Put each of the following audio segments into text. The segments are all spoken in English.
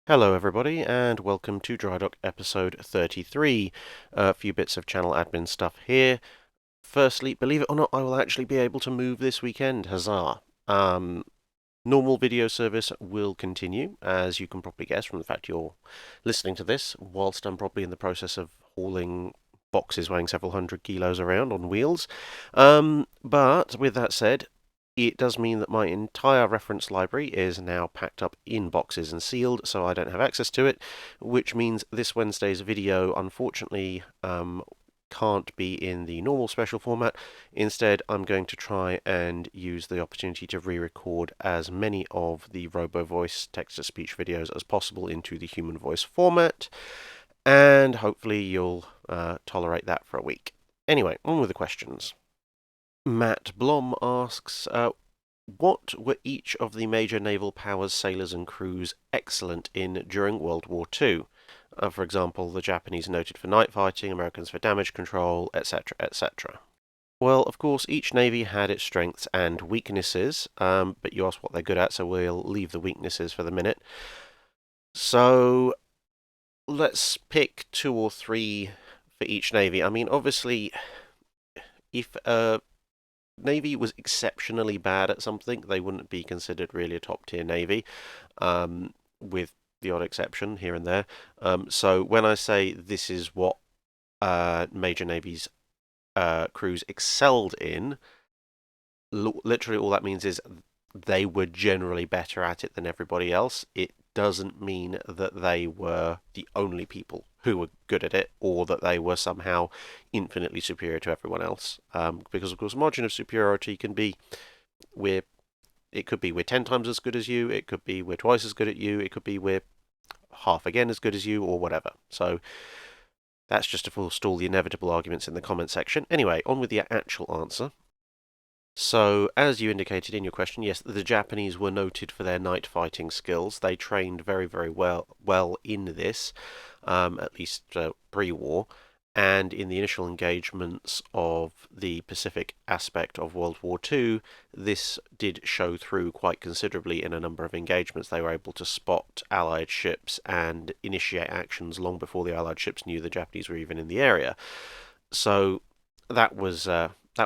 Hello everybody and welcome to Drydock episode 33. A few bits of channel admin stuff here. Firstly, believe it or not, I will actually be able to move this weekend. Huzzah! Normal video service will continue, as you can probably guess from the fact you're listening to this, whilst I'm probably in the process of hauling boxes weighing several hundred kilos around on wheels. But with that said, it does mean that my entire reference library is now packed up in boxes and sealed, so I don't have access to it, which means this Wednesday's video, unfortunately, can't be in the normal special format. Instead, I'm going to try and use the opportunity to re-record as many of the robo-voice text-to-speech videos as possible into the human voice format, and hopefully you'll tolerate that for a week. Anyway, on with the questions. Matt Blom asks, what were each of the major naval powers' sailors and crews excellent in during World War II? For example, the Japanese noted for night fighting, Americans for damage control, etc., etc. Well, of course, each navy had its strengths and weaknesses, but you asked what they're good at, so we'll leave the weaknesses for the minute. So let's pick two or three for each navy. I mean, obviously, if a navy was exceptionally bad at something, they wouldn't be considered really a top-tier navy, with the odd exception here and there. So when I say this is what major navies crews excelled in, literally all that means is they were generally better at it than everybody else. It doesn't mean that they were the only people who were good at it, or that they were somehow infinitely superior to everyone else. Because of course, margin of superiority can be it could be we're 10 times as good as you, it could be we're twice as good at you, it could be we're half again as good as you, or whatever. So that's just to forestall the inevitable arguments in the comment section. Anyway, on with the actual answer. So, as you indicated in your question, yes, the Japanese were noted for their night fighting skills. They trained very, very well in this, at least pre-war, and in the initial engagements of the Pacific aspect of World War II, this did show through quite considerably in a number of engagements. They were able to spot Allied ships and initiate actions long before the Allied ships knew the Japanese were even in the area. So that was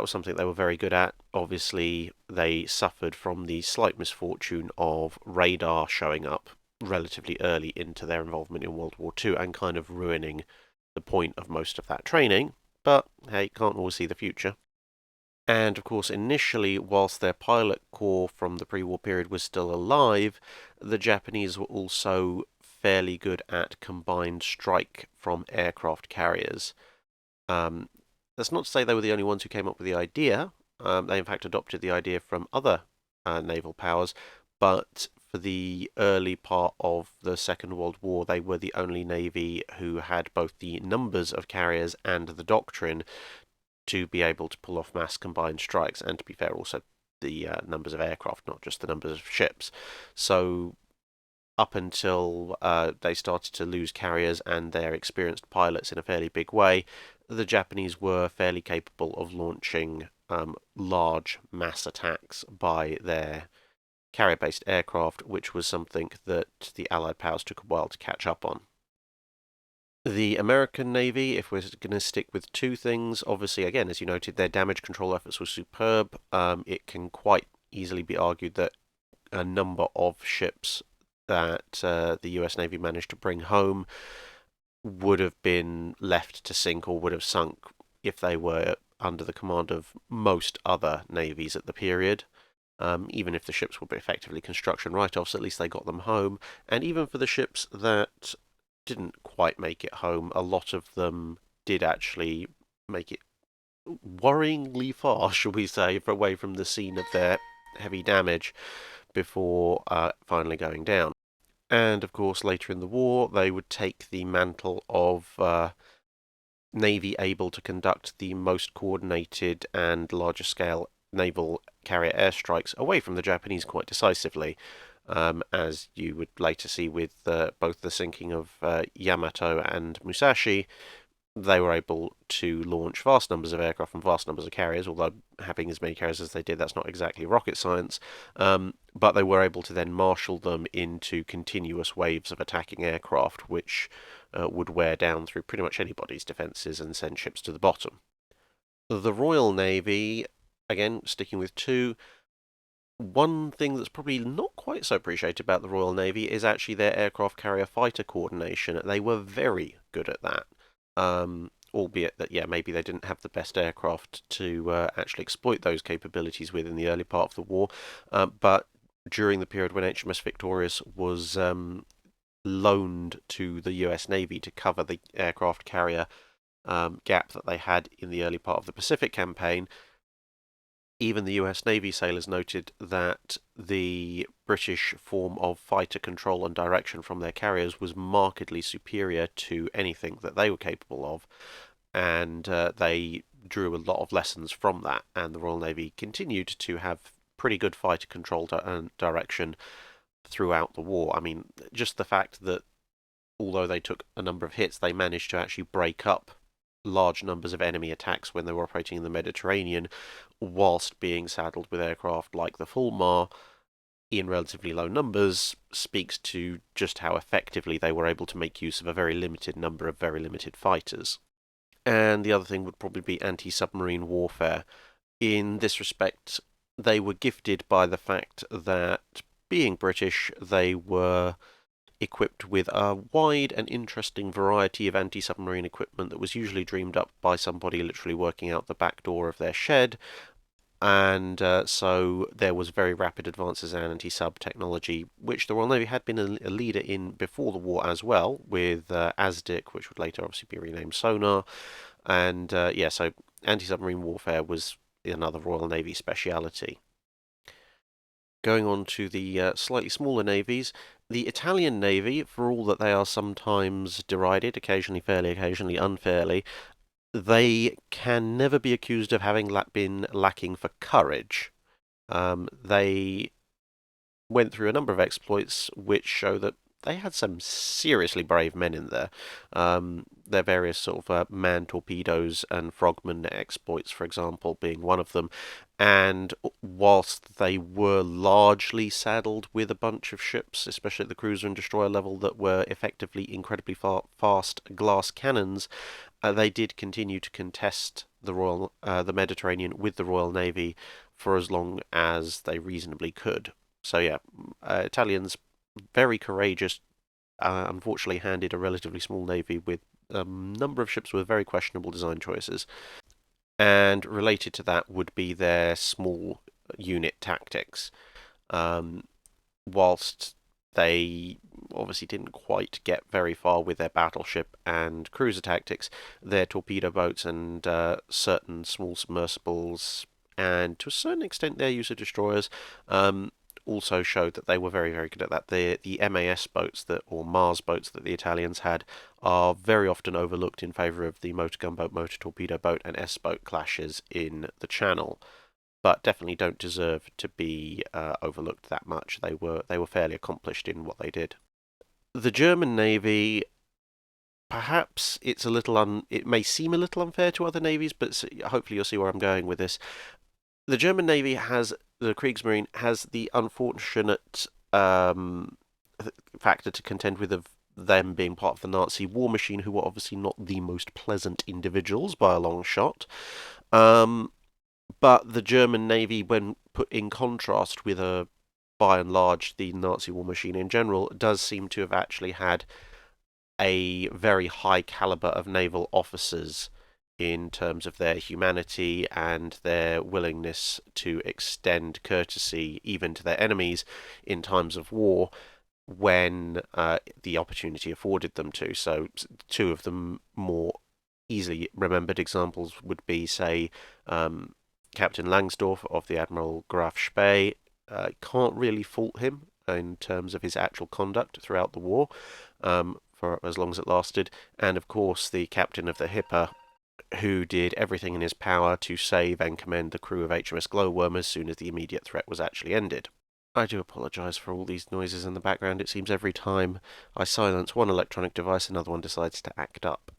something they were very good at. Obviously, they suffered from the slight misfortune of radar showing up relatively early into their involvement in World War II and kind of ruining the point of most of that training. But hey, can't always see the future. And of course, initially, whilst their pilot corps from the pre-war period was still alive, the Japanese were also fairly good at combined strike from aircraft carriers. That's not to say they were the only ones who came up with the idea. They, in fact, adopted the idea from other naval powers, but for the early part of the Second World War, they were the only navy who had both the numbers of carriers and the doctrine to be able to pull off mass combined strikes, and to be fair, also the numbers of aircraft, not just the numbers of ships. So up until they started to lose carriers and their experienced pilots in a fairly big way, the Japanese were fairly capable of launching large mass attacks by their carrier-based aircraft, which was something that the Allied powers took a while to catch up on. The American Navy, if we're going to stick with two things, obviously, again, as you noted, their damage control efforts were superb. It can quite easily be argued that a number of ships that the US Navy managed to bring home would have been left to sink or would have sunk if they were under the command of most other navies at the period. Even if the ships were effectively construction write-offs, at least they got them home. And even for the ships that didn't quite make it home, a lot of them did actually make it worryingly far, shall we say, away from the scene of their heavy damage before finally going down. And of course, later in the war, they would take the mantle of navy able to conduct the most coordinated and larger scale naval carrier airstrikes away from the Japanese quite decisively, as you would later see with both the sinking of Yamato and Musashi. they were able to launch vast numbers of aircraft and vast numbers of carriers, although having as many carriers as they did, that's not exactly rocket science. But they were able to then marshal them into continuous waves of attacking aircraft, which would wear down through pretty much anybody's defences and send ships to the bottom. The Royal Navy, again, sticking with two, one thing that's probably not quite so appreciated about the Royal Navy is actually their aircraft carrier fighter coordination. They were very good at that. Albeit that, yeah, maybe they didn't have the best aircraft to actually exploit those capabilities with in the early part of the war. But during the period when HMS Victorious was loaned to the US Navy to cover the aircraft carrier gap that they had in the early part of the Pacific campaign, even the US Navy sailors noted that the British form of fighter control and direction from their carriers was markedly superior to anything that they were capable of, and they drew a lot of lessons from that, and the Royal Navy continued to have pretty good fighter control and direction throughout the war. I mean, just the fact that although they took a number of hits, they managed to actually break up large numbers of enemy attacks when they were operating in the Mediterranean, whilst being saddled with aircraft like the Fulmar in relatively low numbers, speaks to just how effectively they were able to make use of a very limited number of very limited fighters. And the other thing would probably be anti-submarine warfare. In this respect, they were gifted by the fact that, being British, they were equipped with a wide and interesting variety of anti-submarine equipment that was usually dreamed up by somebody literally working out the back door of their shed. And so there was very rapid advances in anti-sub technology, which the Royal Navy had been a leader in before the war as well, with ASDIC, which would later obviously be renamed Sonar. And yeah, so anti-submarine warfare was another Royal Navy speciality. Going on to the slightly smaller navies, the Italian Navy, for all that they are sometimes derided, occasionally fairly, occasionally unfairly, they can never be accused of having been lacking for courage. They went through a number of exploits which show that they had some seriously brave men in there. Their various sort of man torpedoes and frogman exploits, for example, being one of them. And whilst they were largely saddled with a bunch of ships, especially at the cruiser and destroyer level, that were effectively incredibly fast glass cannons, they did continue to contest the Mediterranean with the Royal Navy for as long as they reasonably could. So yeah, Italians very courageous. Unfortunately, handed a relatively small navy with a number of ships with very questionable design choices. And related to that would be their small unit tactics. Whilst they obviously didn't quite get very far with their battleship and cruiser tactics, their torpedo boats and certain small submersibles, and to a certain extent their use of destroyers, also showed that they were very, very good at that. The MAS boats or Mars boats that the Italians had are very often overlooked in favour of the motor gunboat, motor torpedo boat, and S boat clashes in the Channel, but definitely don't deserve to be overlooked that much. They were fairly accomplished in what they did. The German Navy, perhaps it may seem a little unfair to other navies, but hopefully you'll see where I'm going with this. The German Navy the Kriegsmarine has the unfortunate factor to contend with of them being part of the Nazi war machine, who were obviously not the most pleasant individuals by a long shot. But the German Navy, when put in contrast with by and large, the Nazi war machine in general, does seem to have actually had a very high caliber of naval officers in terms of their humanity and their willingness to extend courtesy even to their enemies in times of war when the opportunity afforded them to. So, two of the more easily remembered examples would be, say, Captain Langsdorff of the Admiral Graf Spee. Can't really fault him in terms of his actual conduct throughout the war, for as long as it lasted, and of course the captain of the Hipper, who did everything in his power to save and commend the crew of HMS Glowworm as soon as the immediate threat was actually ended. I do apologise for all these noises in the background. It seems every time I silence one electronic device, another one decides to act up.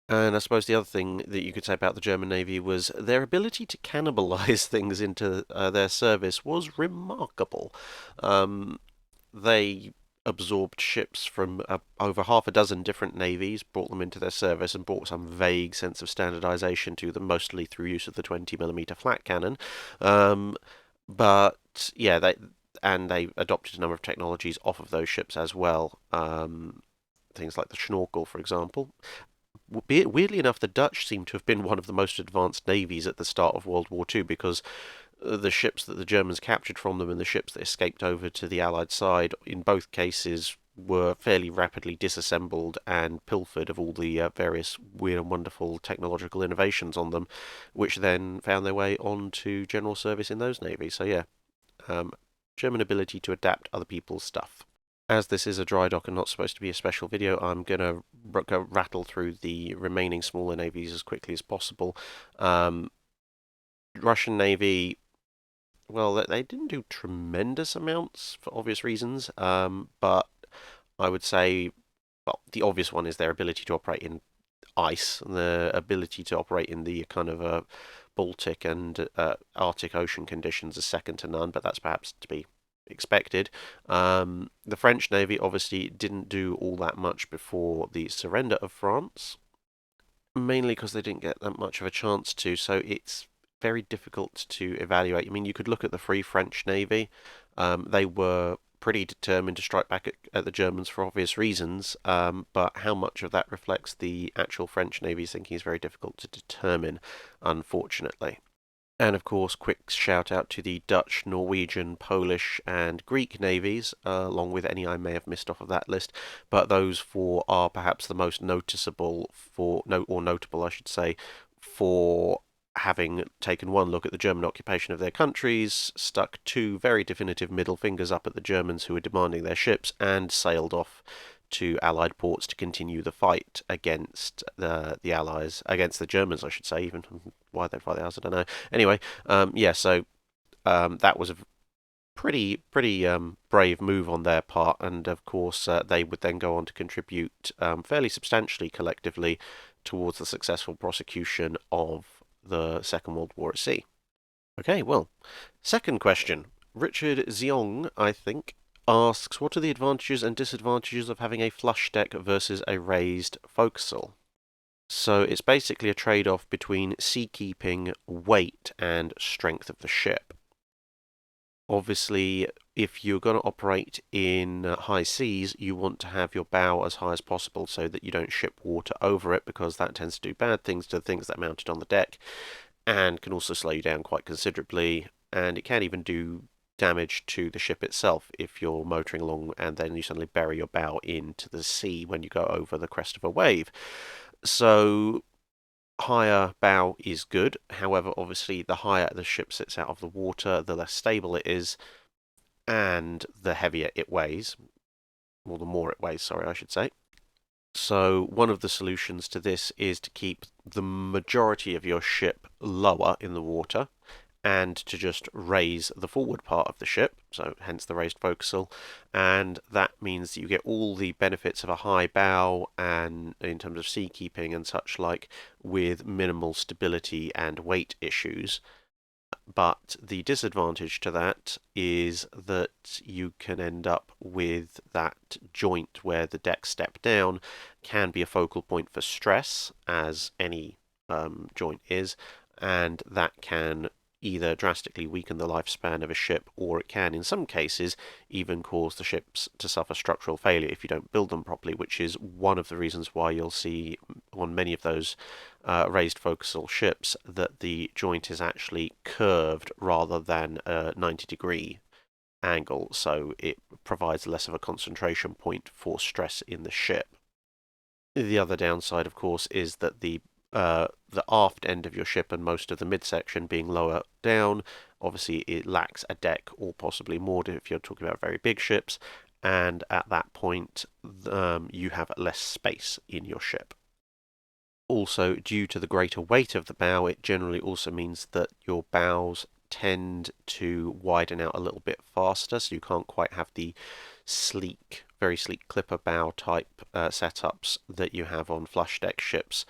And I suppose the other thing that you could say about the German Navy was their ability to cannibalize things into their service was remarkable. Um, they absorbed ships from over half a dozen different navies, brought them into their service, and brought some vague sense of standardization to them, mostly through use of the 20mm flat cannon. Um, but yeah, they adopted a number of technologies off of those ships as well. Things like the Schnorkel, for example. Weirdly enough, the Dutch seem to have been one of the most advanced navies at the start of World War II because the ships that the Germans captured from them and the ships that escaped over to the Allied side, in both cases, were fairly rapidly disassembled and pilfered of all the various weird and wonderful technological innovations on them, which then found their way onto general service in those navies. So yeah, German ability to adapt other people's stuff. As this is a dry dock and not supposed to be a special video, I'm going to rattle through the remaining smaller navies as quickly as possible. Russian Navy, well, they didn't do tremendous amounts for obvious reasons, but I would say, well, the obvious one is their ability to operate in ice, and the ability to operate in the kind of Baltic and Arctic Ocean conditions is second to none, but that's perhaps to be expected. The French Navy obviously didn't do all that much before the surrender of France, mainly because they didn't get that much of a chance to, so it's very difficult to evaluate. I mean, you could look at the Free French Navy. They were pretty determined to strike back at the Germans for obvious reasons, but how much of that reflects the actual French Navy's thinking is very difficult to determine, unfortunately. And of course, quick shout out to the Dutch, Norwegian, Polish, and Greek navies, along with any I may have missed off of that list. But those four are perhaps the most noticeable or notable, I should say, for having taken one look at the German occupation of their countries, stuck two very definitive middle fingers up at the Germans who were demanding their ships, and sailed off to Allied ports to continue the fight against the Allies, against the Germans, I should say. Even why they'd fight the Allies, I don't know. Anyway, yeah, so that was a pretty brave move on their part, and of course they would then go on to contribute fairly substantially collectively towards the successful prosecution of the Second World War at sea. Okay, well, second question. Richard Ziong, I think, asks, what are the advantages and disadvantages of having a flush deck versus a raised forecastle? So it's basically a trade-off between seakeeping, weight, and strength of the ship. Obviously, if you're going to operate in high seas, you want to have your bow as high as possible so that you don't ship water over it, because that tends to do bad things to the things that are mounted on the deck and can also slow you down quite considerably, and it can even do damage to the ship itself if you're motoring along and then you suddenly bury your bow into the sea when you go over the crest of a wave. So higher bow is good. However, obviously, the higher the ship sits out of the water, the less stable it is, and the heavier it weighs. Or the more it weighs, sorry, I should say. So one of the solutions to this is to keep the majority of your ship lower in the water and to just raise the forward part of the ship, so hence the raised forecastle, and that means that you get all the benefits of a high bow and in terms of seakeeping and such like, with minimal stability and weight issues. But the disadvantage to that is that you can end up with that joint where the deck step down can be a focal point for stress, as any joint is, and that can either drastically weaken the lifespan of a ship, or it can, in some cases, even cause the ships to suffer structural failure if you don't build them properly, which is one of the reasons why you'll see on many of those raised forecastle ships that the joint is actually curved rather than a 90-degree angle, so it provides less of a concentration point for stress in the ship. The other downside, of course, is that the aft end of your ship and most of the midsection being lower down, obviously it lacks a deck or possibly moored if you're talking about very big ships, and at that point you have less space in your ship. Also, due to the greater weight of the bow, it generally also means that your bows tend to widen out a little bit faster, so you can't quite have the sleek, very sleek clipper bow type setups that you have on flush deck ships.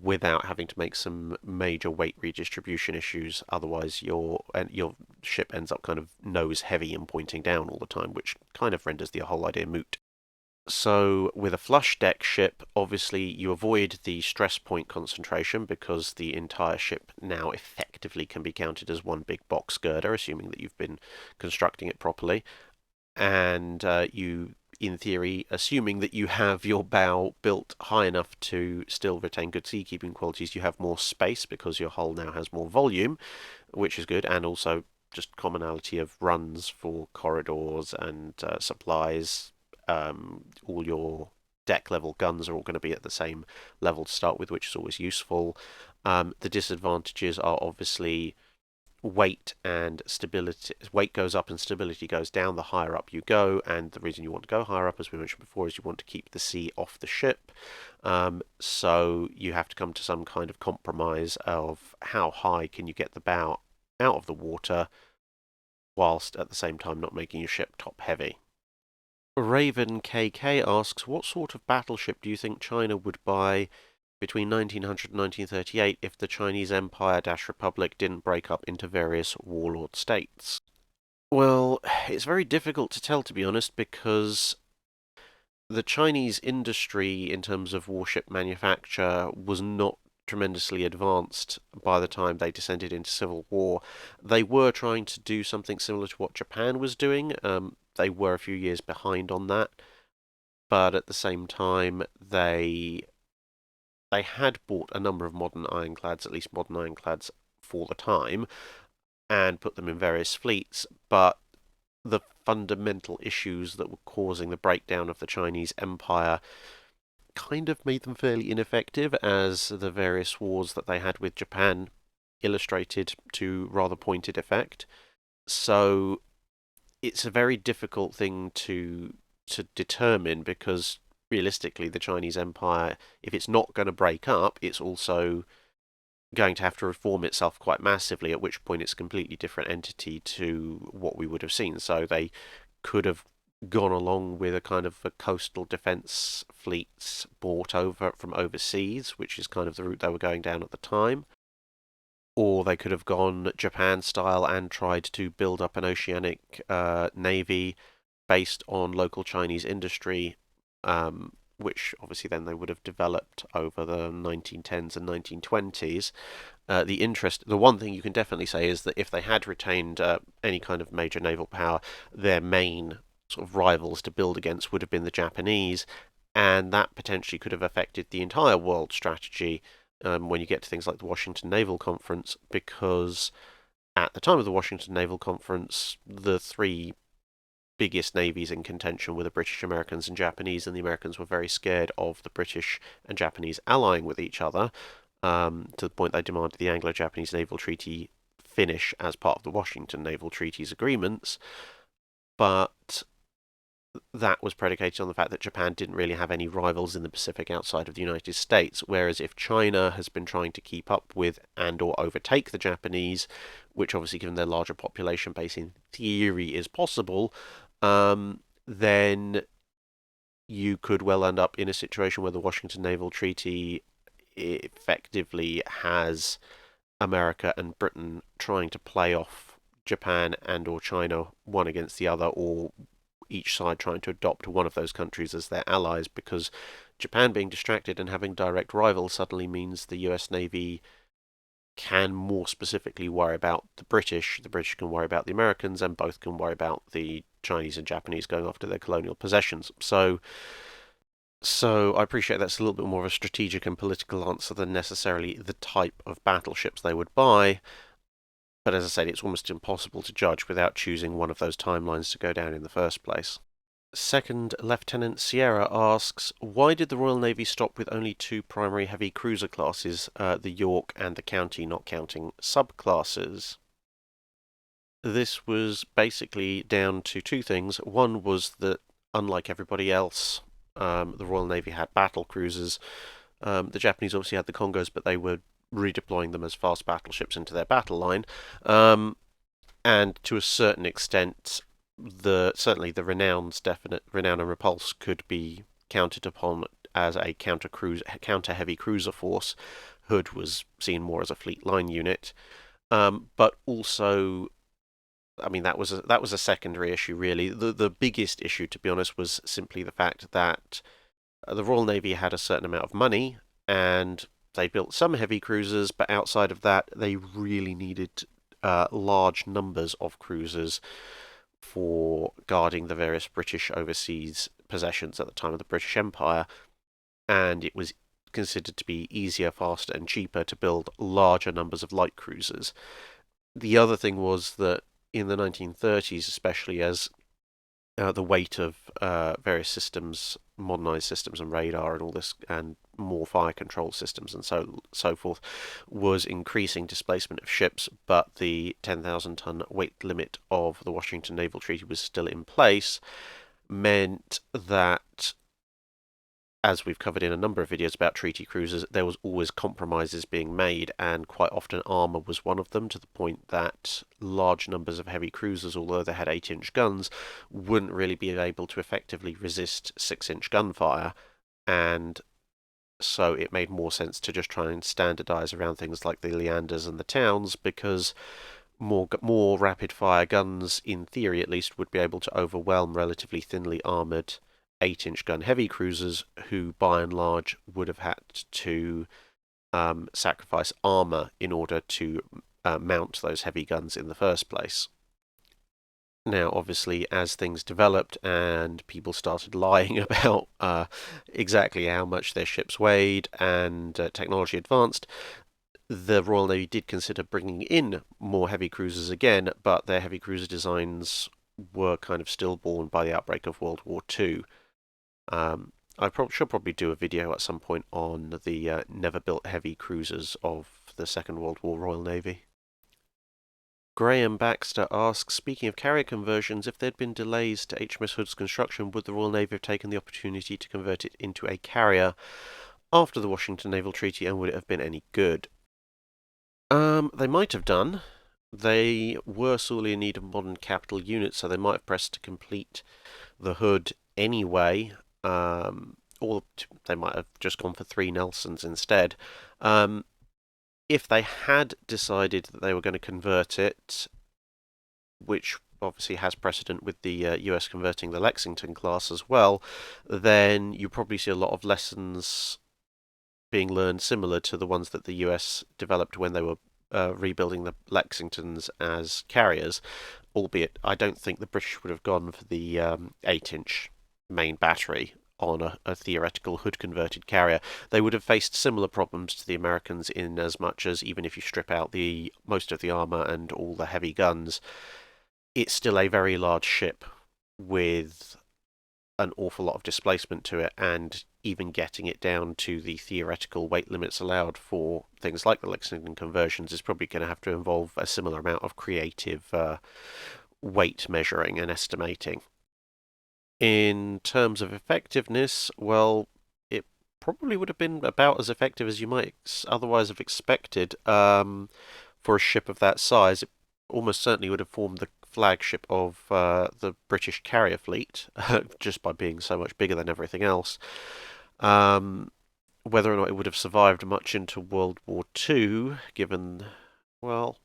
without having to make some major weight redistribution issues. Otherwise, your ship ends up kind of nose heavy and pointing down all the time, which kind of renders the whole idea moot. So with a flush deck ship, obviously you avoid the stress point concentration because the entire ship now effectively can be counted as one big box girder, assuming that you've been constructing it properly. And you, in theory, assuming that you have your bow built high enough to still retain good seakeeping qualities, you have more space because your hull now has more volume, which is good, and also just commonality of runs for corridors and supplies. All your deck level guns are all going to be at the same level to start with, which is always useful. The disadvantages are obviously weight and stability. Weight goes up and stability goes down the higher up you go, and the reason you want to go higher up, as we mentioned before, is you want to keep the sea off the ship. So you have to come to some kind of compromise of how high can you get the bow out of the water whilst at the same time not making your ship top heavy. Raven KK asks, what sort of battleship do you think China would buy between 1900 and 1938 if the Chinese Empire-Republic didn't break up into various warlord states? Well, it's very difficult to tell, to be honest, because the Chinese industry in terms of warship manufacture was not tremendously advanced by the time they descended into civil war. They were trying to do something similar to what Japan was doing. They were a few years behind on that, but at the same time, they had bought a number of modern ironclads, at least modern ironclads for the time, and put them in various fleets, but the fundamental issues that were causing the breakdown of the Chinese Empire kind of made them fairly ineffective, as the various wars that they had with Japan illustrated to rather pointed effect. So it's a very difficult thing to determine because realistically the Chinese Empire, if it's not going to break up, it's also going to have to reform itself quite massively, at which point it's a completely different entity to what we would have seen. So they could have gone along with a kind of a coastal defence fleets bought over from overseas, which is kind of the route they were going down at the time. Or they could have gone Japan style and tried to build up an oceanic navy based on local Chinese industry, which obviously then they would have developed over the 1910s and 1920s. The one thing you can definitely say is that if they had retained any kind of major naval power, their main sort of rivals to build against would have been the Japanese, and that potentially could have affected the entire world strategy when you get to things like the Washington Naval Conference, because at the time of the Washington Naval Conference, the three biggest navies in contention were the British, Americans, and Japanese, and the Americans were very scared of the British and Japanese allying with each other, to the point they demanded the Anglo-Japanese Naval Treaty finish as part of the Washington Naval Treaty's agreements. But that was predicated on the fact that Japan didn't really have any rivals in the Pacific outside of the United States, whereas if China has been trying to keep up with and or overtake the Japanese, which obviously given their larger population base in theory is possible, then you could well end up in a situation where the Washington Naval Treaty effectively has America and Britain trying to play off Japan and or China one against the other, or each side trying to adopt one of those countries as their allies, because Japan being distracted and having direct rivals suddenly means the US Navy can more specifically worry about the British can worry about the Americans, and both can worry about the Chinese and Japanese going after their colonial possessions. So I appreciate that's a little bit more of a strategic and political answer than necessarily the type of battleships they would buy. But as I said, it's almost impossible to judge without choosing one of those timelines to go down in the first place. Second Lieutenant Sierra asks, why did the Royal Navy stop with only two primary heavy cruiser classes, the York and the County, not counting subclasses? This was basically down to two things. One was that, unlike everybody else, the Royal Navy had battle cruisers. The Japanese obviously had the Congos, but they were redeploying them as fast battleships into their battle line. And to a certain extent, certainly the Renown and Repulse could be counted upon as a counter heavy cruiser force. Hood was seen more as a fleet line unit, but also, I mean, that was a secondary issue really. The biggest issue, to be honest, was simply the fact that the Royal Navy had a certain amount of money, and they built some heavy cruisers, but outside of that, they really needed large numbers of cruisers for guarding the various British overseas possessions at the time of the British Empire, and it was considered to be easier, faster, and cheaper to build larger numbers of light cruisers. The other thing was that in the 1930s, especially as the weight of various systems, modernized systems and radar and all this, and more fire control systems and so forth, was increasing displacement of ships, but the 10,000-ton weight limit of the Washington Naval Treaty was still in place, meant that, as we've covered in a number of videos about treaty cruisers, there was always compromises being made, and quite often armour was one of them, to the point that large numbers of heavy cruisers, although they had 8-inch guns, wouldn't really be able to effectively resist 6-inch gunfire, and so it made more sense to just try and standardise around things like the Leanders and the Towns, because more rapid-fire guns, in theory at least, would be able to overwhelm relatively thinly armoured 8-inch gun heavy cruisers, who by and large would have had to sacrifice armour in order to mount those heavy guns in the first place. Now, obviously, as things developed and people started lying about exactly how much their ships weighed and technology advanced, the Royal Navy did consider bringing in more heavy cruisers again, but their heavy cruiser designs were kind of stillborn by the outbreak of World War II. I should probably do a video at some point on the never-built heavy cruisers of the Second World War Royal Navy. Graham Baxter asks, speaking of carrier conversions, if there had been delays to HMS Hood's construction, would the Royal Navy have taken the opportunity to convert it into a carrier after the Washington Naval Treaty, and would it have been any good? They might have done. They were sorely in need of modern capital units, so they might have pressed to complete the Hood anyway. Or they might have just gone for 3 Nelsons instead. If they had decided that they were going to convert it, which obviously has precedent with the US converting the Lexington class as well, then you probably see a lot of lessons being learned similar to the ones that the US developed when they were rebuilding the Lexingtons as carriers, albeit I don't think the British would have gone for the 8-inch main battery on a theoretical Hood-converted carrier. They would have faced similar problems to the Americans, in as much as even if you strip out most of the armour and all the heavy guns, it's still a very large ship with an awful lot of displacement to it, and even getting it down to the theoretical weight limits allowed for things like the Lexington conversions is probably going to have to involve a similar amount of creative weight measuring and estimating. In terms of effectiveness, well, it probably would have been about as effective as you might otherwise have expected for a ship of that size. It almost certainly would have formed the flagship of the British carrier fleet, just by being so much bigger than everything else. Whether or not it would have survived much into World War II, given, well,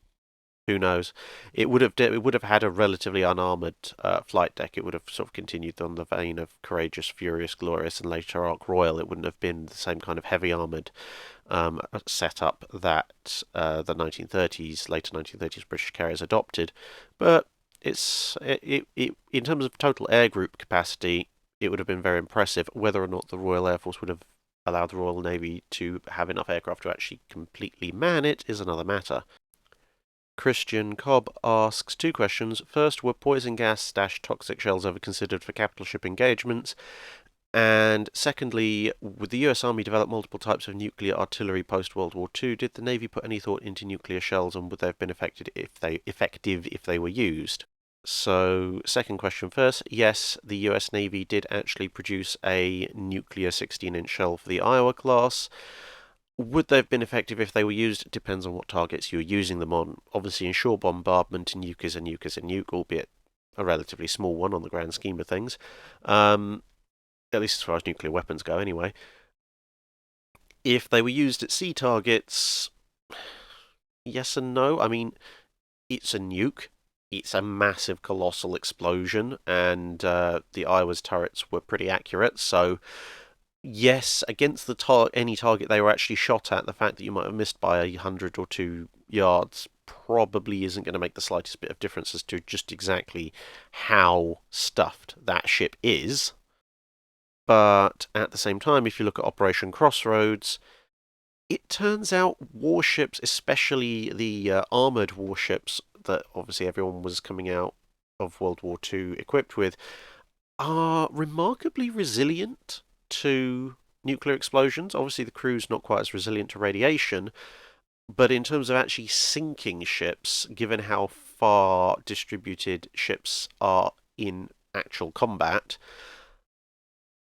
who knows? It would have had a relatively unarmoured flight deck. It would have sort of continued on the vein of Courageous, Furious, Glorious, and later Ark Royal. It wouldn't have been the same kind of heavy armoured setup that the 1930s, later 1930s British carriers adopted. But in terms of total air group capacity, it would have been very impressive. Whether or not the Royal Air Force would have allowed the Royal Navy to have enough aircraft to actually completely man it is another matter. Christian Cobb asks 2 questions. First, were poison gas/toxic shells ever considered for capital ship engagements? And secondly, would the US Army develop multiple types of nuclear artillery post-World War II? Did the Navy put any thought into nuclear shells, and would they have been effective if they were used? So, second question first. Yes, the US Navy did actually produce a nuclear 16-inch shell for the Iowa class. Would they have been effective if they were used? It depends on what targets you're using them on. Obviously, in shore bombardment, a nuke is a nuke is a nuke, albeit a relatively small one on the grand scheme of things. At least as far as nuclear weapons go, anyway. If they were used at sea targets, yes and no. I mean, it's a nuke. It's a massive, colossal explosion, and the Iowa's turrets were pretty accurate. So, yes, against any target they were actually shot at, the fact that you might have missed by 100 or 2 yards probably isn't going to make the slightest bit of difference as to just exactly how stuffed that ship is. But at the same time, if you look at Operation Crossroads, it turns out warships, especially the armoured warships that obviously everyone was coming out of World War II equipped with, are remarkably resilient to nuclear explosions. Obviously, the crew's not quite as resilient to radiation, but in terms of actually sinking ships, given how far distributed ships are in actual combat,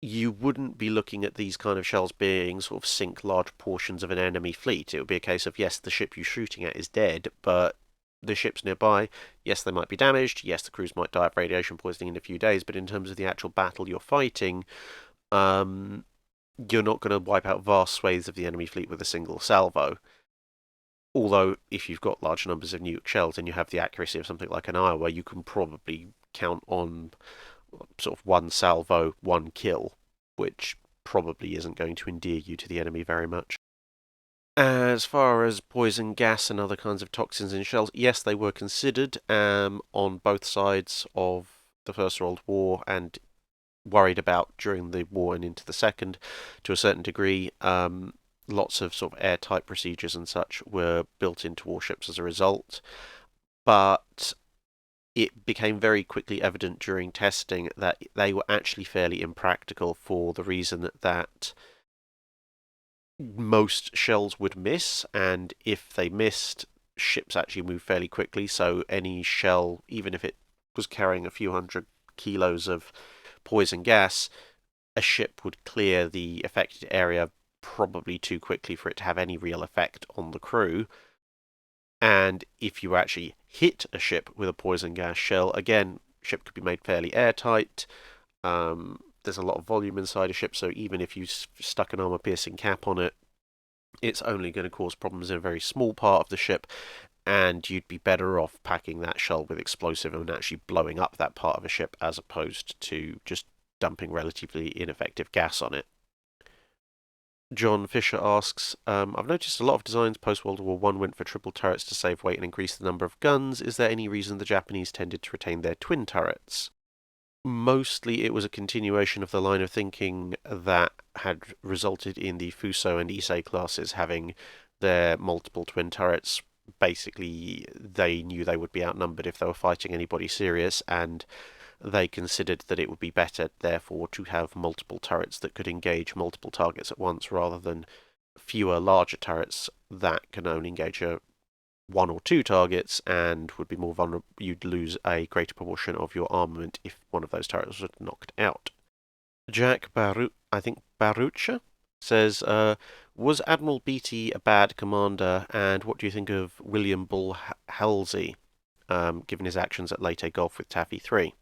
you wouldn't be looking at these kind of shells being sort of sink large portions of an enemy fleet. It would be a case of, yes, the ship you're shooting at is dead, but the ships nearby, yes, they might be damaged, yes, the crews might die of radiation poisoning in a few days, but in terms of the actual battle you're fighting, you're not going to wipe out vast swathes of the enemy fleet with a single salvo. Although, if you've got large numbers of nuke shells and you have the accuracy of something like an Iowa, you can probably count on sort of one salvo, one kill, which probably isn't going to endear you to the enemy very much. As far as poison gas and other kinds of toxins in shells, yes, they were considered on both sides of the First World War and worried about during the war and into the Second to a certain degree. Lots of sort of airtight procedures and such were built into warships as a result, but it became very quickly evident during testing that they were actually fairly impractical for the reason that most shells would miss, and if they missed, ships actually move fairly quickly, so any shell, even if it was carrying a few hundred kilos of poison gas, a ship would clear the affected area probably too quickly for it to have any real effect on the crew. And if you actually hit a ship with a poison gas shell, again, ship could be made fairly airtight. There's a lot of volume inside a ship, so even if you stuck an armor-piercing cap on it, it's only going to cause problems in a very small part of the ship, and you'd be better off packing that shell with explosive and actually blowing up that part of a ship as opposed to just dumping relatively ineffective gas on it. John Fisher asks, I've noticed a lot of designs post-World War I went for triple turrets to save weight and increase the number of guns. Is there any reason the Japanese tended to retain their twin turrets? Mostly it was a continuation of the line of thinking that had resulted in the Fuso and Issei classes having their multiple twin turrets. Basically, they knew they would be outnumbered if they were fighting anybody serious, and they considered that it would be better, therefore, to have multiple turrets that could engage multiple targets at once rather than fewer larger turrets that can only engage one or two targets and would be more vulnerable. You'd lose a greater proportion of your armament if one of those turrets was knocked out. Jack Barucha says, was Admiral Beatty a bad commander, and what do you think of William Bull Halsey, given his actions at Leyte Gulf with Taffy 3?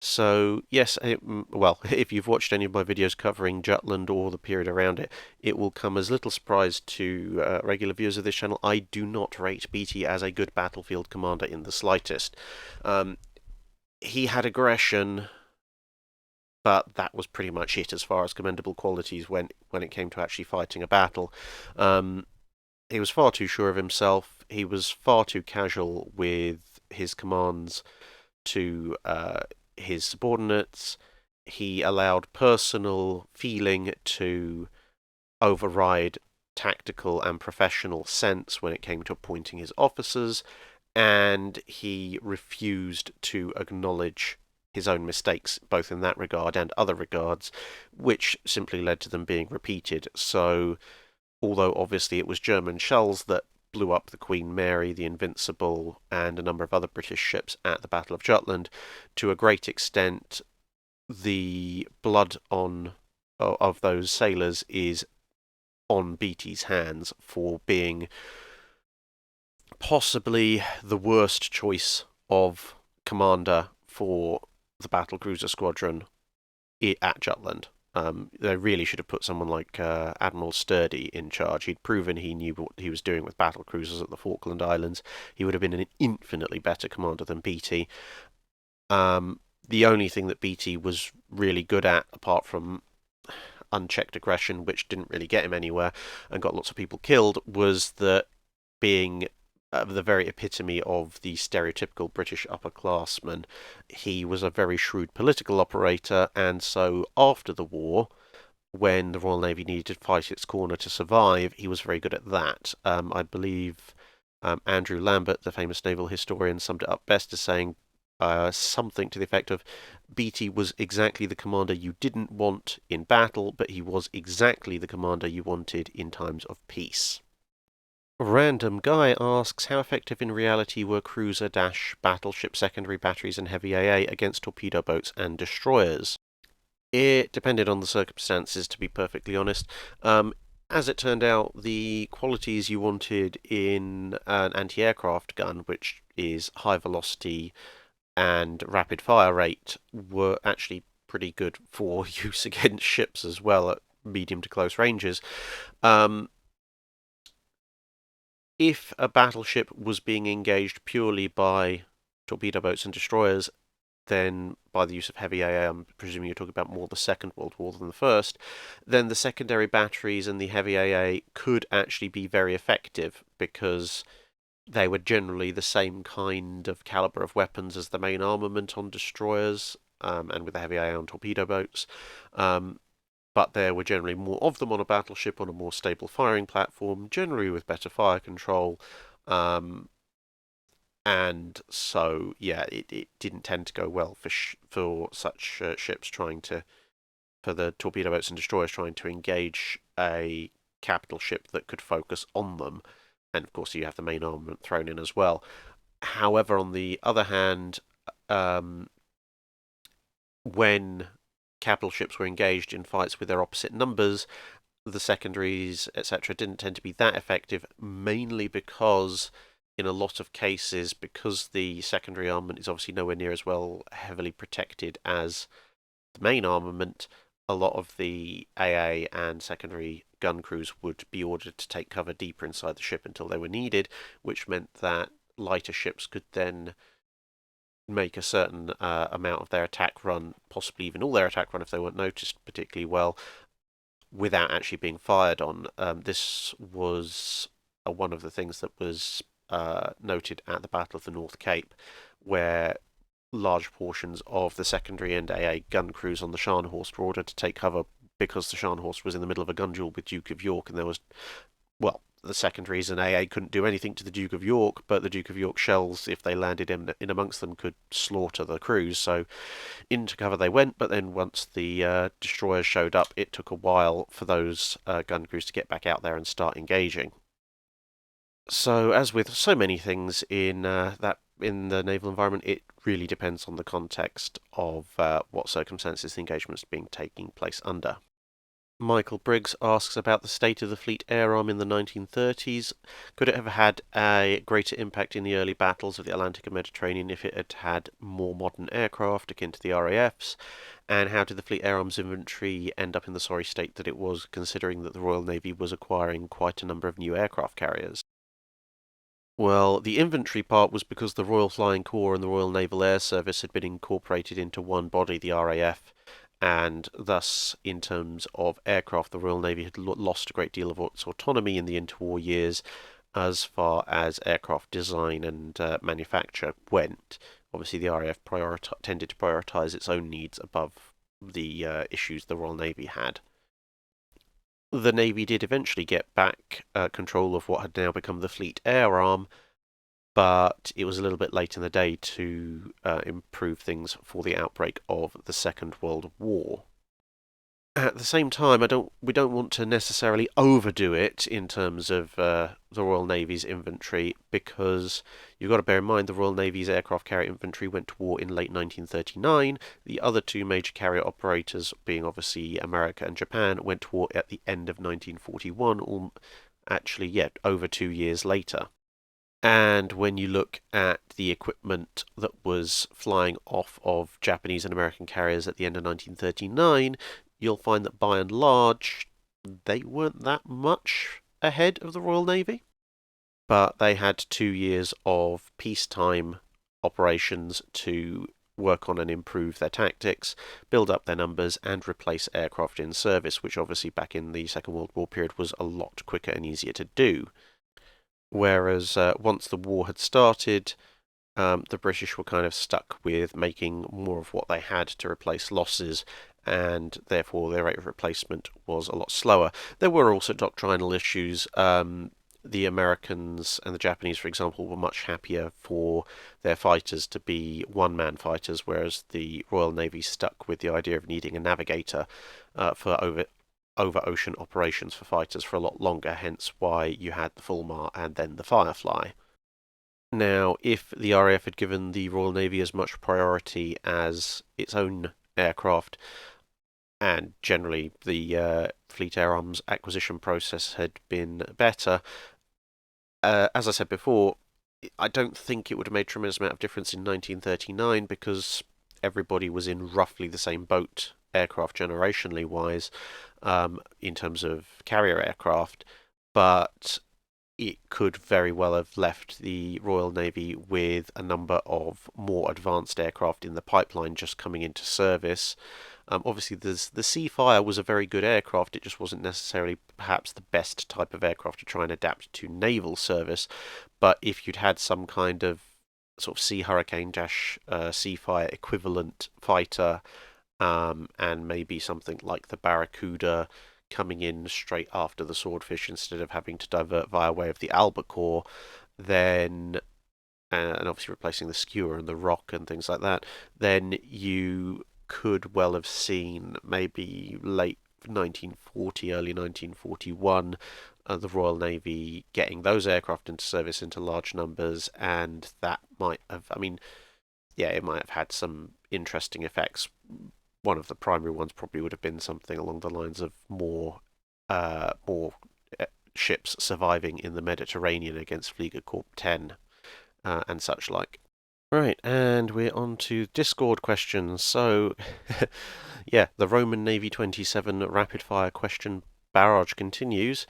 So, yes, well, if you've watched any of my videos covering Jutland or the period around it, it will come as little surprise to regular viewers of this channel. I do not rate Beatty as a good battlefield commander in the slightest. He had aggression, but that was pretty much it as far as commendable qualities when it came to actually fighting a battle. He was far too sure of himself. He was far too casual with his commands to his subordinates. He allowed personal feeling to override tactical and professional sense when it came to appointing his officers, and he refused to acknowledge his own mistakes, both in that regard and other regards, which simply led to them being repeated. So, although obviously it was German shells that blew up the Queen Mary, the Invincible, and a number of other British ships at the Battle of Jutland, to a great extent, the blood of those sailors is on Beatty's hands for being possibly the worst choice of commander for the battle cruiser squadron at Jutland. They really should have put someone like Admiral Sturdy in charge. He'd proven he knew what he was doing with battle cruisers at the Falkland Islands. He would have been an infinitely better commander than Beatty. The only thing that Beatty was really good at, apart from unchecked aggression, which didn't really get him anywhere and got lots of people killed, was that being the very epitome of the stereotypical British upperclassman. He was a very shrewd political operator, and so after the war, when the Royal Navy needed to fight its corner to survive, he was very good at that. I believe Andrew Lambert, the famous naval historian, summed it up best as saying something to the effect of Beatty was exactly the commander you didn't want in battle, but he was exactly the commander you wanted in times of peace. Random Guy asks, how effective in reality were cruiser-battleship secondary batteries and heavy AA against torpedo boats and destroyers? It depended on the circumstances, to be perfectly honest. As it turned out, the qualities you wanted in an anti-aircraft gun, which is high velocity and rapid fire rate, were actually pretty good for use against ships as well at medium to close ranges. If a battleship was being engaged purely by torpedo boats and destroyers, then by the use of heavy AA, I'm presuming you're talking about more the Second World War than the First, then the secondary batteries and the heavy AA could actually be very effective because they were generally the same kind of caliber of weapons as the main armament on destroyers and with the heavy AA on torpedo boats. But there were generally more of them on a battleship on a more stable firing platform, generally with better fire control. And so, yeah, it didn't tend to go well for such ships for the torpedo boats and destroyers trying to engage a capital ship that could focus on them. And of course, you have the main armament thrown in as well. However, on the other hand, when capital ships were engaged in fights with their opposite numbers, the secondaries, etc., didn't tend to be that effective, mainly because in a lot of cases, because the secondary armament is obviously nowhere near as well heavily protected as the main armament, a lot of the AA and secondary gun crews would be ordered to take cover deeper inside the ship until they were needed, which meant that lighter ships could then make a certain amount of their attack run, possibly even all their attack run if they weren't noticed particularly well, without actually being fired on. This was one of the things that was noted at the Battle of the North Cape, where large portions of the secondary and AA gun crews on the Scharnhorst were ordered to take cover because the Scharnhorst was in the middle of a gun duel with Duke of York, and there was, well, the secondaries and AA couldn't do anything to the Duke of York, but the Duke of York shells, if they landed in amongst them, could slaughter the crews. So into cover they went, but then once the destroyers showed up, it took a while for those gun crews to get back out there and start engaging. So, as with so many things in the naval environment, it really depends on the context of what circumstances the engagement's being taking place under. Michael Briggs asks about the state of the fleet air arm in the 1930s. Could it have had a greater impact in the early battles of the Atlantic and Mediterranean if it had had more modern aircraft akin to the RAFs? And how did the fleet air arms inventory end up in the sorry state that it was, considering that the Royal Navy was acquiring quite a number of new aircraft carriers? Well, the inventory part was because the Royal Flying Corps and the Royal Naval Air Service had been incorporated into one body, the RAF, and thus, in terms of aircraft, the Royal Navy had lost a great deal of its autonomy in the interwar years as far as aircraft design and manufacture went. Obviously, the RAF tended to prioritise its own needs above the issues the Royal Navy had. The Navy did eventually get back control of what had now become the Fleet Air Arm, but it was a little bit late in the day to improve things for the outbreak of the Second World War. At the same time, we don't want to necessarily overdo it in terms of the Royal Navy's inventory, because you've got to bear in mind the Royal Navy's aircraft carrier infantry went to war in late 1939. The other two major carrier operators, being obviously America and Japan, went to war at the end of 1941, or actually, yeah, over 2 years later. And when you look at the equipment that was flying off of Japanese and American carriers at the end of 1939, you'll find that by and large, they weren't that much ahead of the Royal Navy, but they had 2 years of peacetime operations to work on and improve their tactics, build up their numbers, and replace aircraft in service, which obviously back in the Second World War period was a lot quicker and easier to do. Whereas once the war had started, the British were kind of stuck with making more of what they had to replace losses, and therefore their rate of replacement was a lot slower. There were also doctrinal issues. The Americans and the Japanese, for example, were much happier for their fighters to be one-man fighters, whereas the Royal Navy stuck with the idea of needing a navigator for over-ocean operations for fighters for a lot longer, hence why you had the Fulmar and then the Firefly. Now, if the RAF had given the Royal Navy as much priority as its own aircraft, and generally the Fleet Air Arms acquisition process had been better, as I said before, I don't think it would have made a tremendous amount of difference in 1939 because everybody was in roughly the same boat, aircraft generationally wise, in terms of carrier aircraft, but it could very well have left the Royal Navy with a number of more advanced aircraft in the pipeline just coming into service. Obviously, the Seafire was a very good aircraft. It just wasn't necessarily perhaps the best type of aircraft to try and adapt to naval service. But if you'd had some kind of sort of Sea Hurricane Seafire equivalent fighter, and maybe something like the Barracuda coming in straight after the Swordfish instead of having to divert via way of the Albacore, then and obviously replacing the Skewer and the Rock and things like that, then you could well have seen maybe late 1940, early 1941, the Royal Navy getting those aircraft into service into large numbers, and that might have, I mean, yeah, it might have had some interesting effects. One of the primary ones probably would have been something along the lines of more ships surviving in the Mediterranean against Flieger Corps 10 and such like. Right, and we're on to Discord questions. So, yeah, the Roman Navy 27 rapid fire question barrage continues.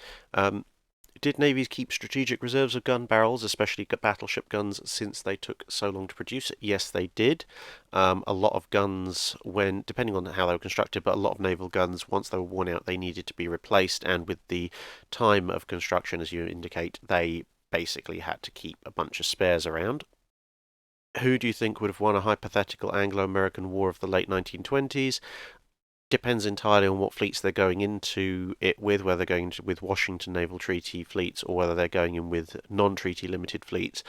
Did navies keep strategic reserves of gun barrels, especially battleship guns, since they took so long to produce? Yes, they did. A lot of guns, when depending on how they were constructed, but a lot of naval guns, once they were worn out, they needed to be replaced, and with the time of construction, as you indicate, they basically had to keep a bunch of spares around. Who do you think would have won a hypothetical Anglo-American war of the late 1920s? Depends entirely on what fleets they're going into it with, whether they're going with Washington Naval Treaty fleets or whether they're going in with non-treaty limited fleets.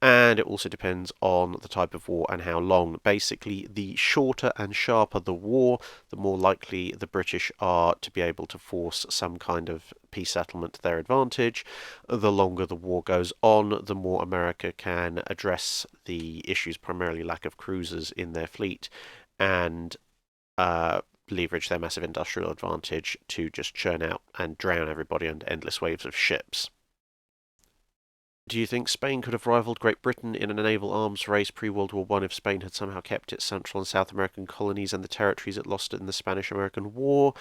And it also depends on the type of war and how long. Basically, the shorter and sharper the war, the more likely the British are to be able to force some kind of peace settlement to their advantage. The longer the war goes on, the more America can address the issues, primarily lack of cruisers in their fleet, and leverage their massive industrial advantage to just churn out and drown everybody under endless waves of ships. Do you think Spain could have rivaled Great Britain in a naval arms race pre-World War I if Spain had somehow kept its Central and South American colonies and the territories it lost in the Spanish-American War?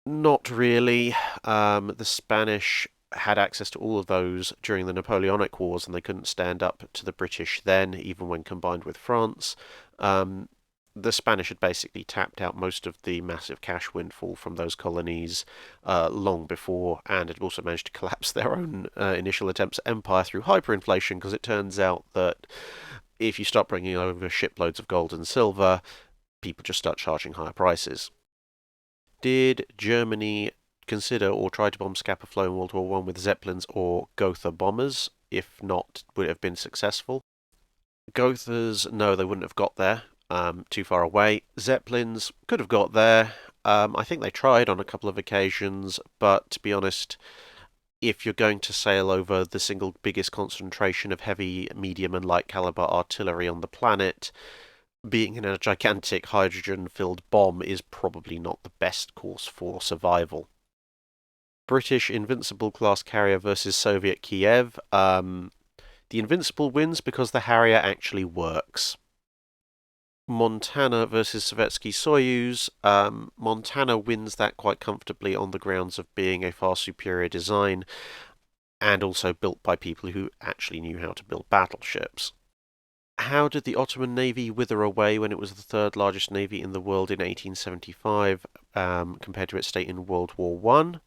Not really. The Spanish had access to all of those during the Napoleonic Wars, and they couldn't stand up to the British then, even when combined with France. The Spanish had basically tapped out most of the massive cash windfall from those colonies long before, and had also managed to collapse their own initial attempts at empire through hyperinflation, because it turns out that if you start bringing over shiploads of gold and silver, people just start charging higher prices. Did Germany consider or try to bomb Scapa Flow in World War I with Zeppelins or Gotha bombers? If not, would it have been successful? Gothas, no, they wouldn't have got there. Too far away. Zeppelins could have got there. I think they tried on a couple of occasions, but to be honest, if you're going to sail over the single biggest concentration of heavy, medium, and light caliber artillery on the planet, being in a gigantic hydrogen-filled bomb is probably not the best course for survival. British Invincible class carrier versus Soviet Kiev. The Invincible wins because the Harrier actually works. Montana versus Sovietsky Soyuz. Montana wins that quite comfortably on the grounds of being a far superior design and also built by people who actually knew how to build battleships. How did the Ottoman Navy wither away when it was the third largest navy in the world in 1875 compared to its state in World War One?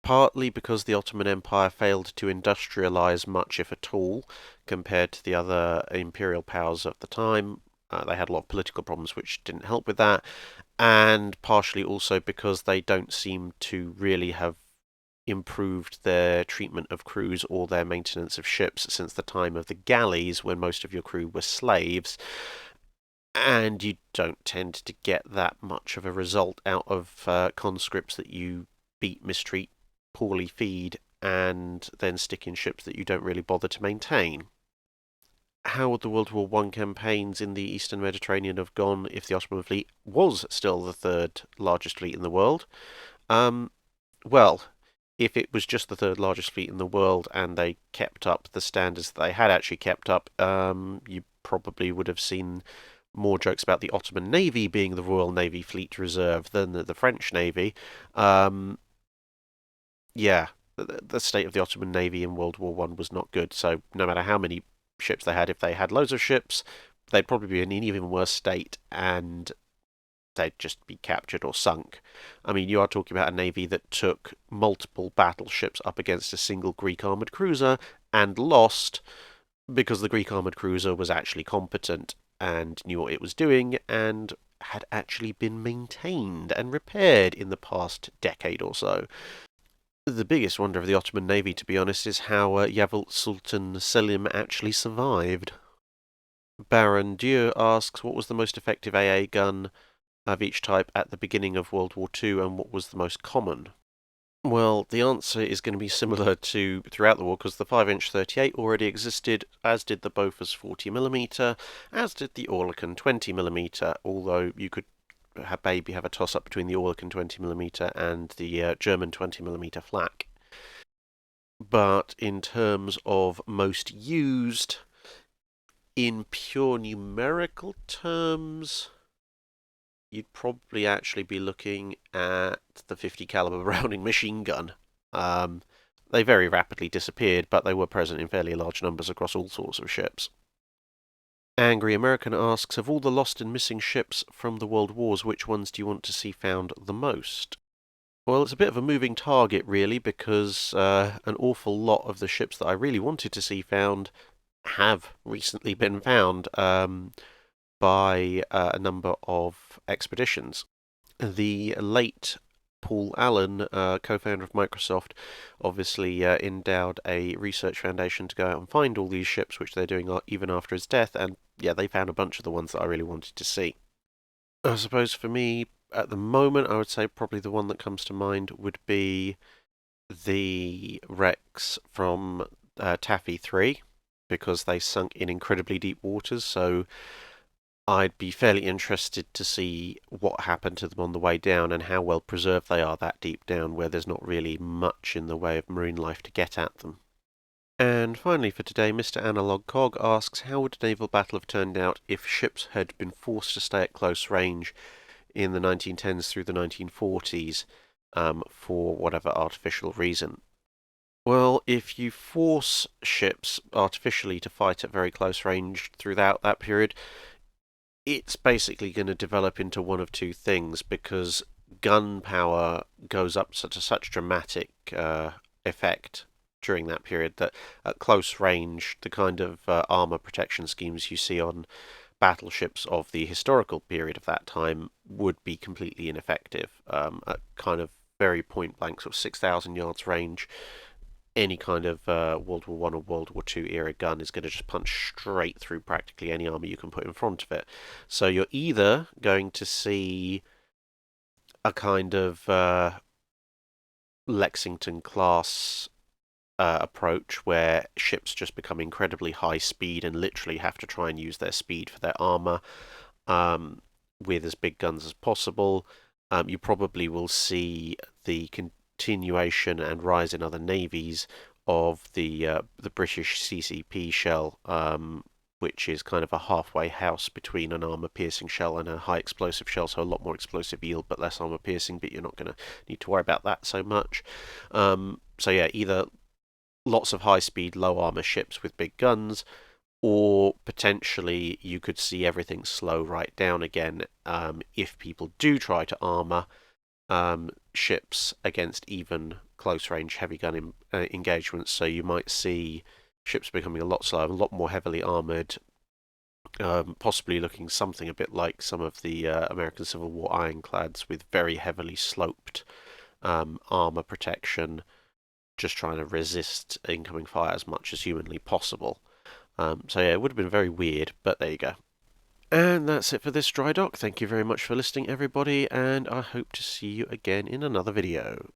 Partly because the Ottoman Empire failed to industrialize much, if at all, compared to the other imperial powers of the time. They had a lot of political problems which didn't help with that, and partially also because they don't seem to really have improved their treatment of crews or their maintenance of ships since the time of the galleys, when most of your crew were slaves, and you don't tend to get that much of a result out of conscripts that you beat, mistreat, poorly feed, and then stick in ships that you don't really bother to maintain. How would the World War One campaigns in the Eastern Mediterranean have gone if the Ottoman fleet was still the third largest fleet in the world? Well, if it was just the third largest fleet in the world and they kept up the standards that they had actually kept up, you probably would have seen more jokes about the Ottoman Navy being the Royal Navy Fleet Reserve than the French Navy. Yeah, the state of the Ottoman Navy in World War One was not good. So no matter how many ships they had, if they had loads of ships, they'd probably be in an even worse state, and they'd just be captured or sunk. I mean, you are talking about a navy that took multiple battleships up against a single Greek armoured cruiser and lost because the Greek armoured cruiser was actually competent and knew what it was doing and had actually been maintained and repaired in the past decade or so. The biggest wonder of the Ottoman Navy, to be honest, is how Yavuz Sultan Selim actually survived. Baron Dieu asks, what was the most effective AA gun of each type at the beginning of World War II, and what was the most common? Well, the answer is going to be similar to throughout the war, because the 5-inch 38 already existed, as did the Bofors 40mm, as did the Oerlikon 20mm, although you could maybe have a toss-up between the Oerlikon 20mm and the German 20mm flak. But in terms of most used, in pure numerical terms, you'd probably actually be looking at the 50 caliber Browning machine gun. They very rapidly disappeared, but they were present in fairly large numbers across all sorts of ships. Angry American asks, of all the lost and missing ships from the World Wars, which ones do you want to see found the most? Well, it's a bit of a moving target, really, because an awful lot of the ships that I really wanted to see found have recently been found by a number of expeditions. The late Paul Allen, co-founder of Microsoft, obviously endowed a research foundation to go out and find all these ships, which they're doing even after his death, and yeah, they found a bunch of the ones that I really wanted to see. I suppose for me, at the moment, I would say probably the one that comes to mind would be the wrecks from Taffy 3, because they sunk in incredibly deep waters, so I'd be fairly interested to see what happened to them on the way down and how well preserved they are that deep down, where there's not really much in the way of marine life to get at them. And finally for today, Mr. Analog Cog asks, how would a naval battle have turned out if ships had been forced to stay at close range in the 1910s through the 1940s for whatever artificial reason? Well, if you force ships artificially to fight at very close range throughout that period, it's basically going to develop into one of two things, because gun power goes up to such dramatic effect during that period that at close range, the kind of armor protection schemes you see on battleships of the historical period of that time would be completely ineffective. At kind of very point blank, sort of 6,000 yards range, any kind of World War One or World War Two era gun is going to just punch straight through practically any armor you can put in front of it. So you're either going to see a kind of Lexington class approach where ships just become incredibly high speed and literally have to try and use their speed for their armor with as big guns as possible. You probably will see the continuation and rise in other navies of the British CCP shell which is kind of a halfway house between an armor-piercing shell and a high-explosive shell, so a lot more explosive yield but less armor-piercing, but you're not going to need to worry about that so much. So yeah, either lots of high-speed, low-armor ships with big guns, or potentially you could see everything slow right down again if people do try to armor ships against even close-range heavy gun engagements. So you might see ships becoming a lot slower, a lot more heavily armoured, possibly looking something a bit like some of the American Civil War ironclads with very heavily sloped armour protection, just trying to resist incoming fire as much as humanly possible. So yeah, it would have been very weird, but there you go. And that's it for this Drydock. Thank you very much for listening, everybody, and I hope to see you again in another video.